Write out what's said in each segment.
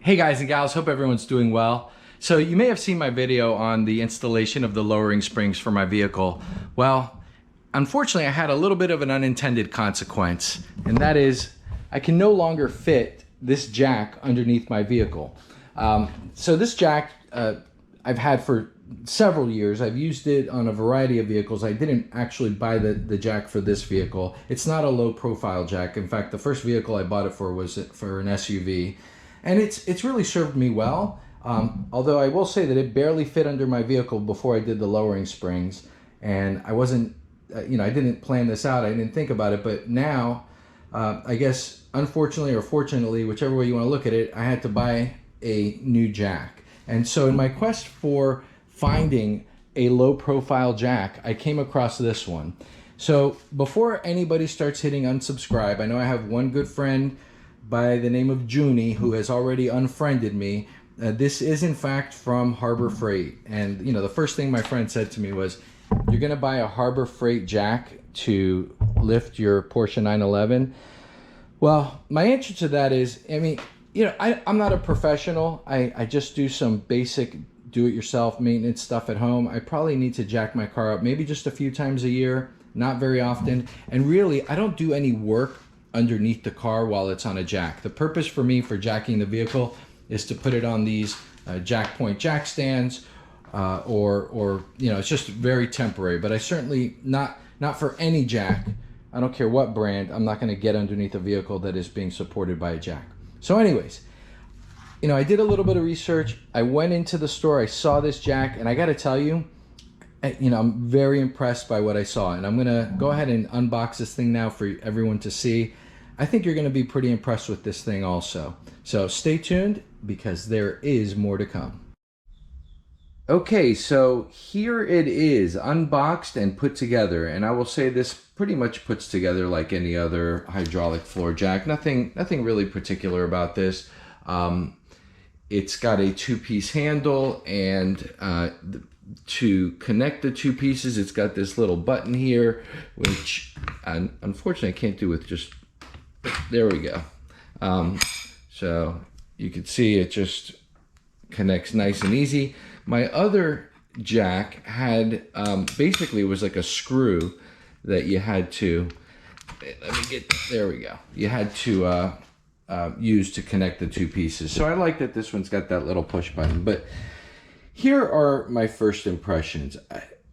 Hey guys and gals, hope everyone's doing well. So you may have seen my video on the installation of the lowering springs for my vehicle. Well, unfortunately I had a little bit of an unintended consequence, and that is I can no longer fit this jack underneath my vehicle. So this jack I've had for several years. I've used it on a variety of vehicles. I didn't actually buy the jack for this vehicle. It's not a low profile jack. In fact, the first vehicle I bought it for was for an SUV. And it's really served me well, although I will say that it barely fit under my vehicle before I did the lowering springs. And I wasn't, I didn't plan this out. I didn't think about it. But now, I guess, unfortunately or fortunately, whichever way you want to look at it, I had to buy a new jack. And so in my quest for finding a low profile jack, I came across this one. So before anybody starts hitting unsubscribe, I know I have one good friend by the name of Junie who has already unfriended me. This is in fact from Harbor Freight, and the first thing my friend said to me was, you're gonna buy a Harbor Freight jack to lift your Porsche 911? Well, my answer to that is, I'm not a professional. I just do some basic do-it-yourself maintenance stuff at home. I probably need to jack my car up maybe just a few times a year, not very often, and really I don't do any work underneath the car while it's on a jack. The purpose for me for jacking the vehicle is to put it on these Jackpoint Jackstands, or it's just very temporary. But I certainly not for any jack. I don't care what brand. I'm not going to get underneath a vehicle that is being supported by a jack. So, anyways, I did a little bit of research. I went into the store. I saw this jack, and I got to tell you, I'm very impressed by what I saw. And I'm going to go ahead and unbox this thing now for everyone to see. I think you're going to be pretty impressed with this thing also. So stay tuned, because there is more to come. Okay, so here it is, unboxed and put together. And I will say this pretty much puts together like any other hydraulic floor jack. Nothing really particular about this. It's got a two-piece handle, and to connect the two pieces, it's got this little button here, which unfortunately I can't do with just, there we go. So you can see it just connects nice and easy. My other jack had, basically it was like a screw that you had to, there we go. You had to use to connect the two pieces. So I like that this one's got that little push button. But here are my first impressions.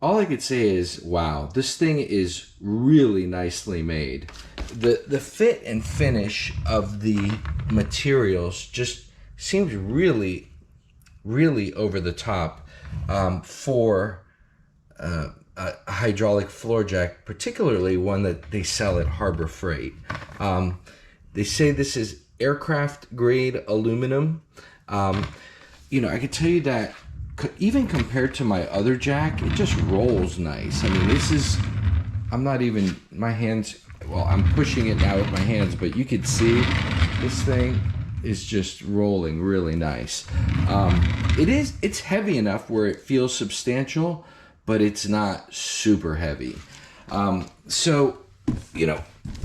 All I could say is, wow, this thing is really nicely made. The fit and finish of the materials just seems really, really over the top for a hydraulic floor jack, particularly one that they sell at Harbor Freight. They say this is aircraft grade aluminum. I can tell you that even compared to my other jack, it just rolls nice. I mean, this is, I'm not even, my hands, well, I'm pushing it now with my hands, but you could see this thing is just rolling really nice. It's heavy enough where it feels substantial, but it's not super heavy. So,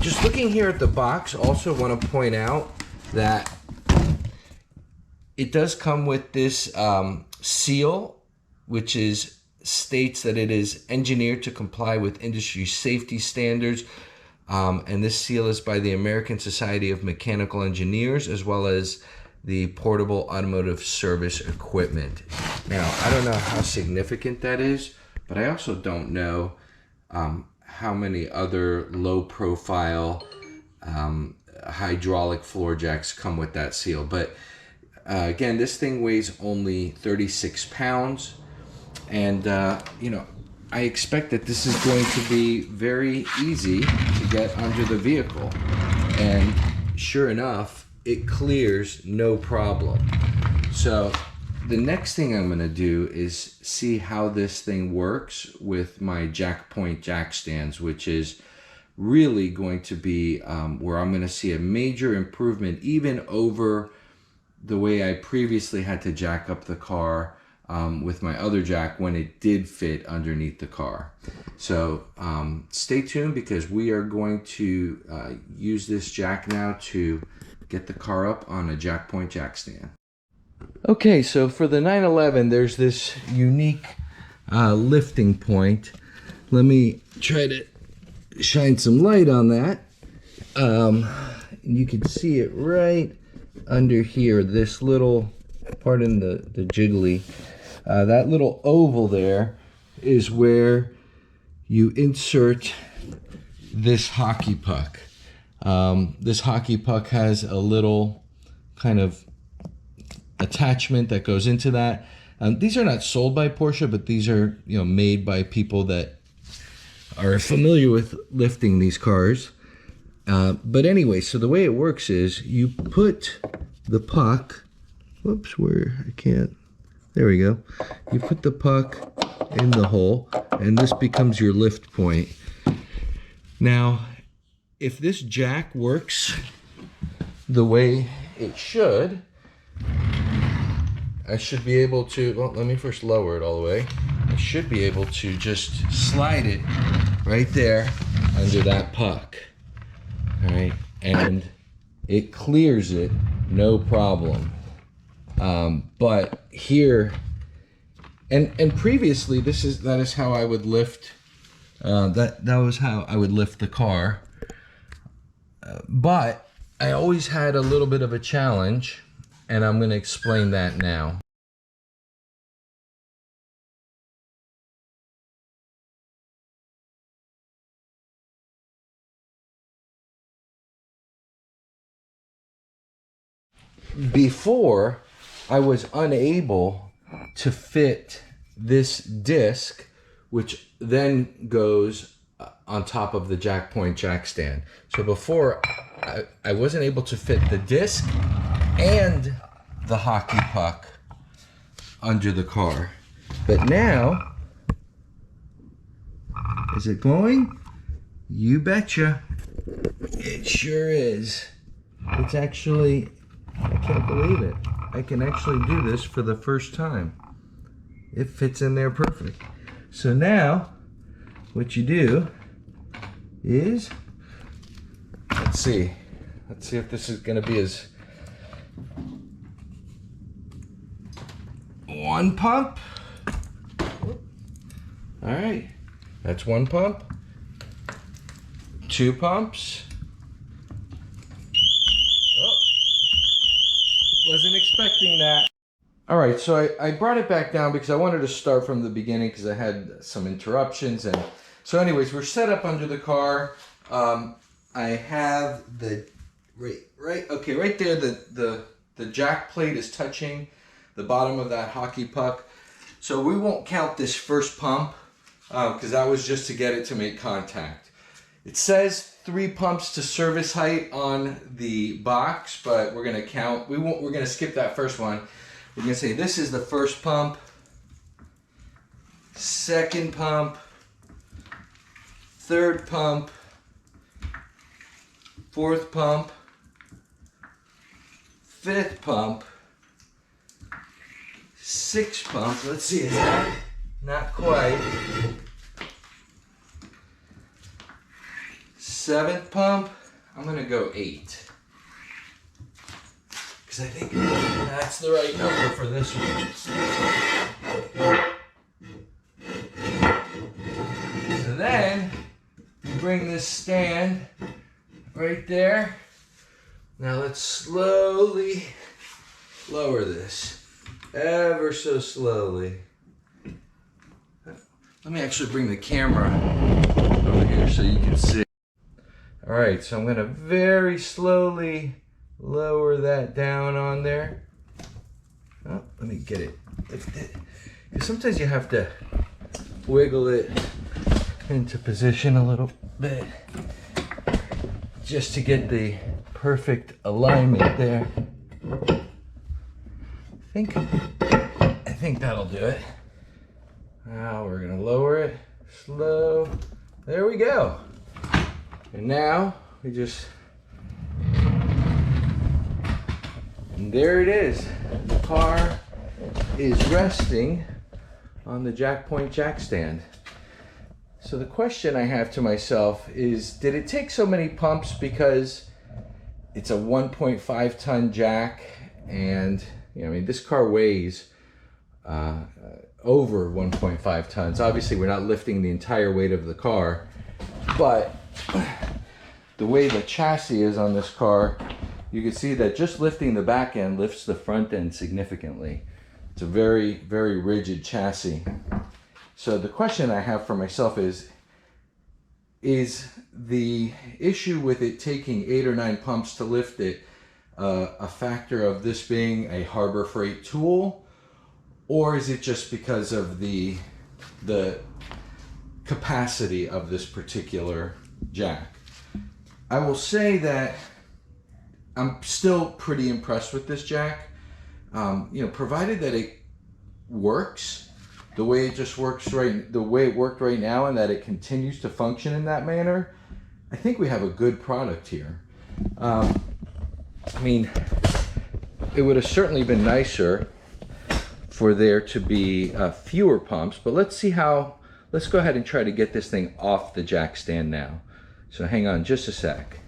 just looking here at the box, also want to point out that it does come with this seal, which states that it is engineered to comply with industry safety standards. And this seal is by the American Society of Mechanical Engineers, as well as the Portable Automotive Service Equipment. Now, I don't know how significant that is, but I also don't know how many other low-profile hydraulic floor jacks come with that seal. But again, this thing weighs only 36 pounds, and I expect that this is going to be very easy to get under the vehicle, and sure enough, it clears no problem. So the next thing I'm going to do is see how this thing works with my Jackpoint Jackstands, which is really going to be where I'm going to see a major improvement even over the way I previously had to jack up the car with my other jack when it did fit underneath the car. So stay tuned, because we are going to use this jack now to get the car up on a Jackpoint Jackstand. Okay, so for the 911, there's this unique lifting point. Let me try to shine some light on that. You can see it right under here, this little, pardon the jiggly, that little oval there is where you insert this hockey puck. This hockey puck has a little kind of attachment that goes into that. These are not sold by Porsche, but these are, you know, made by people that are familiar with lifting these cars. But anyway, so the way it works is you put the puck, whoops, where I can't, there we go. You put the puck in the hole, and this becomes your lift point. Now, if this jack works the way it should, I should be able to, well, let me first lower it all the way. I should be able to just slide it right there under that puck. All right, and it clears it, no problem. But here, and previously, that is how I would lift. That was how I would lift the car. But I always had a little bit of a challenge, and I'm going to explain that now. Before, I was unable to fit this disc, which then goes on top of the Jackpoint Jackstand. So before, I wasn't able to fit the disc and the hockey puck under the car. But now, is it going? You betcha. It sure is. It's actually, I can't believe it. I can actually do this for the first time. It fits in there perfect. So now, what you do is, let's see if this is gonna be as one pump. All right, that's one pump. 2 pumps. Oh, wasn't expecting that. All right, so I brought it back down because I wanted to start from the beginning because I had some interruptions. And so anyways, we're set up under the car. I have the, right there, the jack plate is touching the bottom of that hockey puck. So we won't count this first pump because that was just to get it to make contact. It says 3 pumps to service height on the box, but we're gonna count, we're gonna skip that first one. We're gonna say this is the first pump, second pump, third pump, fourth pump, fifth pump, sixth pump. Let's see, is that not quite? Seventh pump, I'm gonna go 8. Because I think that's the right number for this one. So then, you bring this stand right there. Now let's slowly lower this, ever so slowly. Let me actually bring the camera over here so you can see. All right, so I'm gonna very slowly lower that down on there. Oh, let me get it lifted. Because sometimes you have to wiggle it into position a little bit just to get the perfect alignment there. I think that'll do it. Now we're gonna lower it slow. There we go. And now we just, and there it is. The car is resting on the Jackpoint Jackstand. So the question I have to myself is, did it take so many pumps because it's a 1.5 ton jack and I mean, this car weighs over 1.5 tons. Obviously, we're not lifting the entire weight of the car, but the way the chassis is on this car, you can see that just lifting the back end lifts the front end significantly. It's a very, very rigid chassis. So the question I have for myself is the issue with it taking 8 or 9 pumps to lift it a factor of this being a Harbor Freight tool, or is it just because of the capacity of this particular jack? I will say that I'm still pretty impressed with this jack. Provided that it works the way it just works the way it worked right now, and that it continues to function in that manner, I think we have a good product here. I mean, it would have certainly been nicer for there to be fewer pumps, but let's go ahead and try to get this thing off the jack stand now. So hang on just a sec.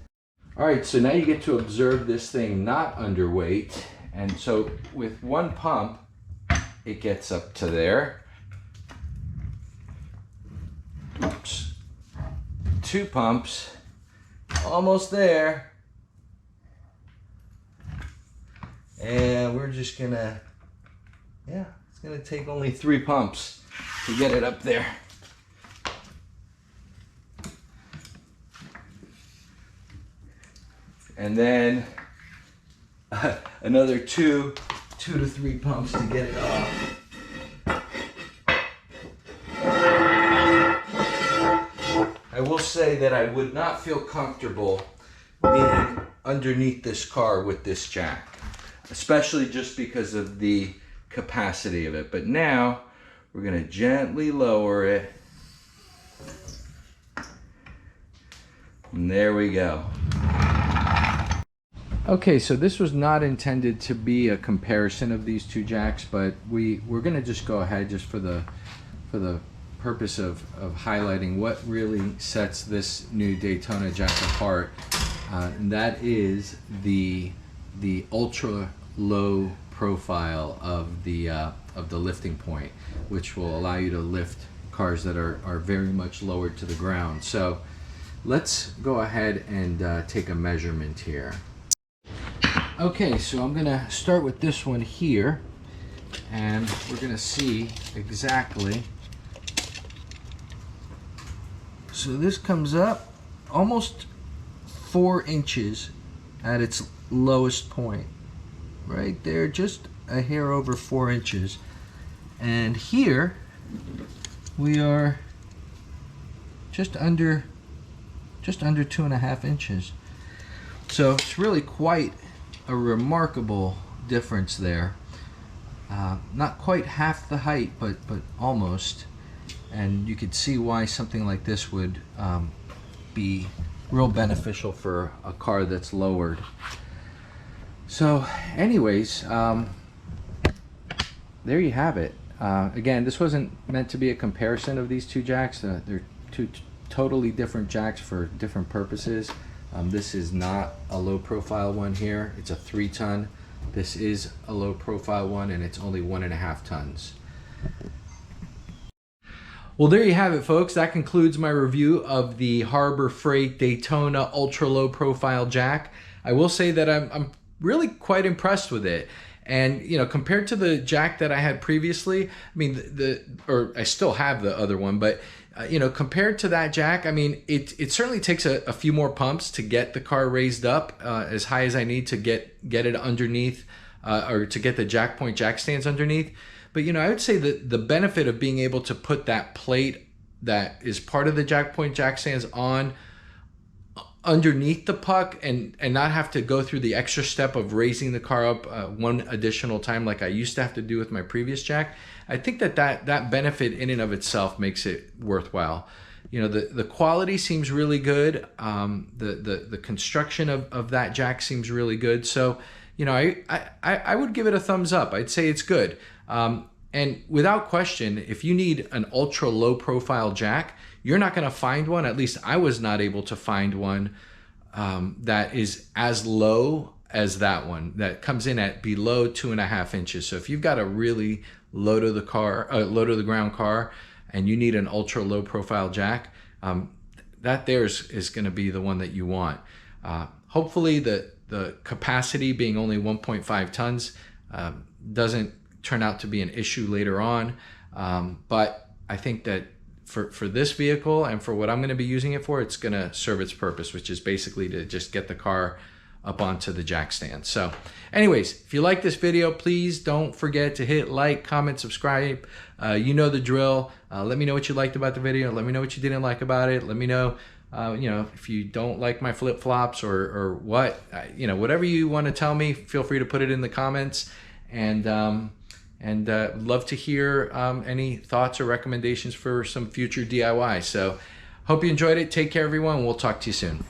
All right, so now you get to observe this thing not underweight. And so with one pump, it gets up to there. Oops. 2 pumps, almost there. And we're just gonna, it's gonna take only 3 pumps to get it up there. And then another 2 to 3 pumps to get it off. I will say that I would not feel comfortable being underneath this car with this jack, especially just because of the capacity of it. But now we're going to gently lower it. And there we go. Okay, so this was not intended to be a comparison of these 2 jacks, but we're going to just go ahead just for the purpose of highlighting what really sets this new Daytona jack apart, and that is the ultra low profile of the lifting point, which will allow you to lift cars that are very much lowered to the ground. So let's go ahead and take a measurement here. Okay, so I'm gonna start with this one here, and we're gonna see exactly. So this comes up almost 4 inches at its lowest point. Right there, just a hair over 4 inches. And here we are just under 2.5 inches. So it's really quite a remarkable difference there. Not quite half the height, but almost. And you could see why something like this would be real beneficial for a car that's lowered. So anyways, there you have it. Again, this wasn't meant to be a comparison of these 2 jacks. They're 2 totally different jacks for different purposes. This is not a low profile one here. It's a 3-ton. This is a low profile one, and it's only 1.5 tons. Well, there you have it, folks. That concludes my review of the Harbor Freight Daytona ultra low profile jack. I will say that I'm really quite impressed with it. And, compared to the jack that I had previously, I mean, or I still have the other one, but, compared to that jack, I mean, it certainly takes a few more pumps to get the car raised up as high as I need to get it underneath, or to get the Jackpoint Jackstands underneath. But, I would say that the benefit of being able to put that plate that is part of the Jackpoint Jackstands on underneath the puck and not have to go through the extra step of raising the car up one additional time like I used to have to do with my previous jack, I think that benefit in and of itself makes it worthwhile. The quality seems really good. The construction of that jack seems really good. So, I would give it a thumbs up. I'd say it's good. And without question, if you need an ultra low profile jack, you're not going to find one. At least I was not able to find one that is as low as that one that comes in at below 2.5 inches. So if you've got a really low to the ground car and you need an ultra low profile jack, that there is going to be the one that you want. Hopefully the capacity being only 1.5 tons doesn't turn out to be an issue later on. But I think that for this vehicle and for what I'm going to be using it for, it's going to serve its purpose, which is basically to just get the car up onto the jack stand. So anyways, if you like this video, please don't forget to hit like, comment, subscribe. You know the drill. Let me know what you liked about the video. Let me know what you didn't like about it. Let me know, if you don't like my flip-flops or what, whatever you want to tell me, feel free to put it in the comments. And love to hear any thoughts or recommendations for some future DIY. So hope you enjoyed it. Take care, everyone. We'll talk to you soon.